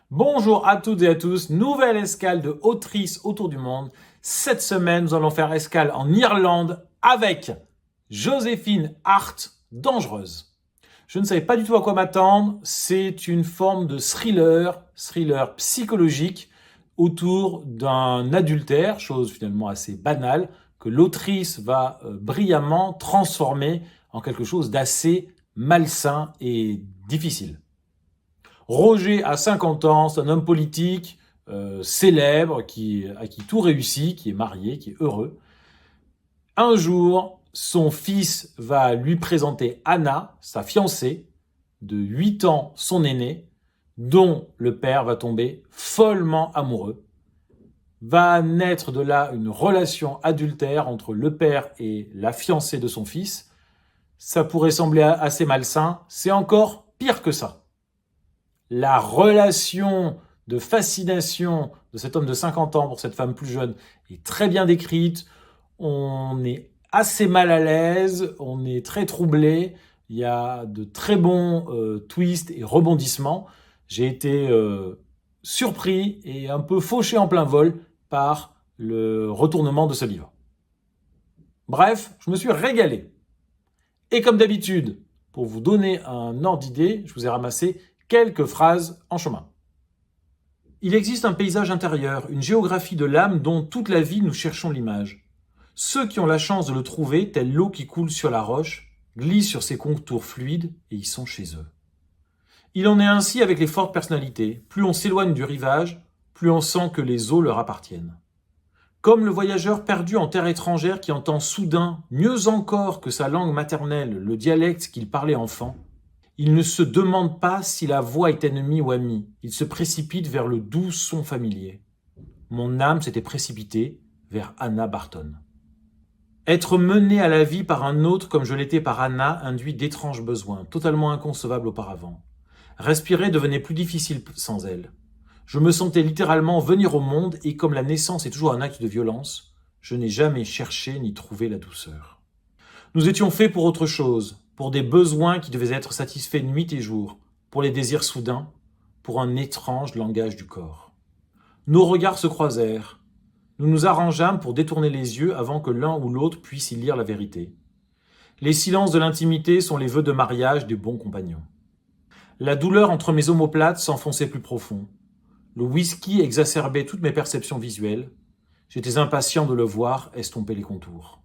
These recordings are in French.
Bonjour à toutes et à tous, nouvelle escale de autrices autour du monde. Cette semaine, nous allons faire escale en Irlande avec Joséphine Hart, Dangereuse. Je ne savais pas du tout à quoi m'attendre, c'est une forme de thriller psychologique autour d'un adultère, chose finalement assez banale, que l'autrice va brillamment transformer en quelque chose d'assez malsain et difficile. Roger a 50 ans, c'est un homme politique célèbre, à qui tout réussit, qui est marié, qui est heureux. Un jour, son fils va lui présenter Anna, sa fiancée, de 8 ans, son aînée, dont le père va tomber follement amoureux. Va naître de là une relation adultère entre le père et la fiancée de son fils. Ça pourrait sembler assez malsain, c'est encore pire que ça. La relation de fascination de cet homme de 50 ans pour cette femme plus jeune est très bien décrite. On est assez mal à l'aise, on est très troublé. Il y a de très bons twists et rebondissements. J'ai été surpris et un peu fauché en plein vol par le retournement de ce livre. Bref, je me suis régalé. Et comme d'habitude, pour vous donner un ordre d'idée, je vous ai ramassé quelques phrases en chemin. Il existe un paysage intérieur, une géographie de l'âme dont toute la vie nous cherchons l'image. Ceux qui ont la chance de le trouver, telle l'eau qui coule sur la roche, glissent sur ses contours fluides et y sont chez eux. Il en est ainsi avec les fortes personnalités. Plus on s'éloigne du rivage, plus on sent que les eaux leur appartiennent. Comme le voyageur perdu en terre étrangère qui entend soudain, mieux encore que sa langue maternelle, le dialecte qu'il parlait enfant, il ne se demande pas si la voix est ennemie ou amie. Il se précipite vers le doux son familier. Mon âme s'était précipitée vers Anna Barton. Être mené à la vie par un autre comme je l'étais par Anna induit d'étranges besoins, totalement inconcevables auparavant. Respirer devenait plus difficile sans elle. Je me sentais littéralement venir au monde et comme la naissance est toujours un acte de violence, je n'ai jamais cherché ni trouvé la douceur. Nous étions faits pour autre chose, pour des besoins qui devaient être satisfaits nuit et jour, pour les désirs soudains, pour un étrange langage du corps. Nos regards se croisèrent. Nous nous arrangeâmes pour détourner les yeux avant que l'un ou l'autre puisse y lire la vérité. Les silences de l'intimité sont les vœux de mariage des bons compagnons. La douleur entre mes omoplates s'enfonçait plus profond. Le whisky exacerbait toutes mes perceptions visuelles. J'étais impatient de le voir estomper les contours.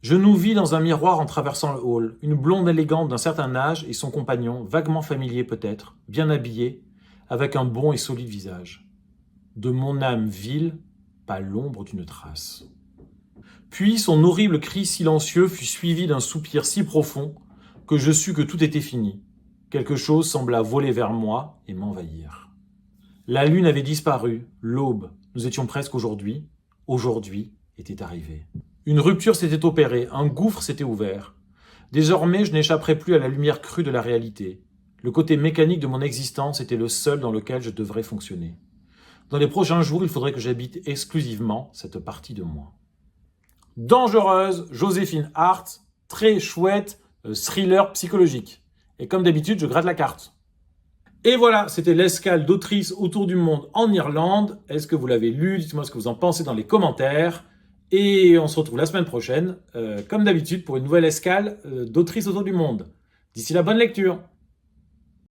Je nous vis dans un miroir en traversant le hall, une blonde élégante d'un certain âge et son compagnon, vaguement familier peut-être, bien habillé, avec un bon et solide visage. De mon âme vile, pas l'ombre d'une trace. Puis son horrible cri silencieux fut suivi d'un soupir si profond que je sus que tout était fini. Quelque chose sembla voler vers moi et m'envahir. La lune avait disparu, l'aube, nous étions presque aujourd'hui était arrivé. Une rupture s'était opérée, un gouffre s'était ouvert. Désormais, je n'échapperais plus à la lumière crue de la réalité. Le côté mécanique de mon existence était le seul dans lequel je devrais fonctionner. Dans les prochains jours, il faudrait que j'habite exclusivement cette partie de moi. Dangereuse, Joséphine Hart, très chouette, thriller psychologique. Et comme d'habitude, je gratte la carte. Et voilà, c'était l'escale d'autrices autour du monde en Irlande. Est-ce que vous l'avez lu? Dites-moi ce que vous en pensez dans les commentaires. Et on se retrouve la semaine prochaine, comme d'habitude, pour une nouvelle escale d'autrices autour du monde. D'ici là, bonne lecture!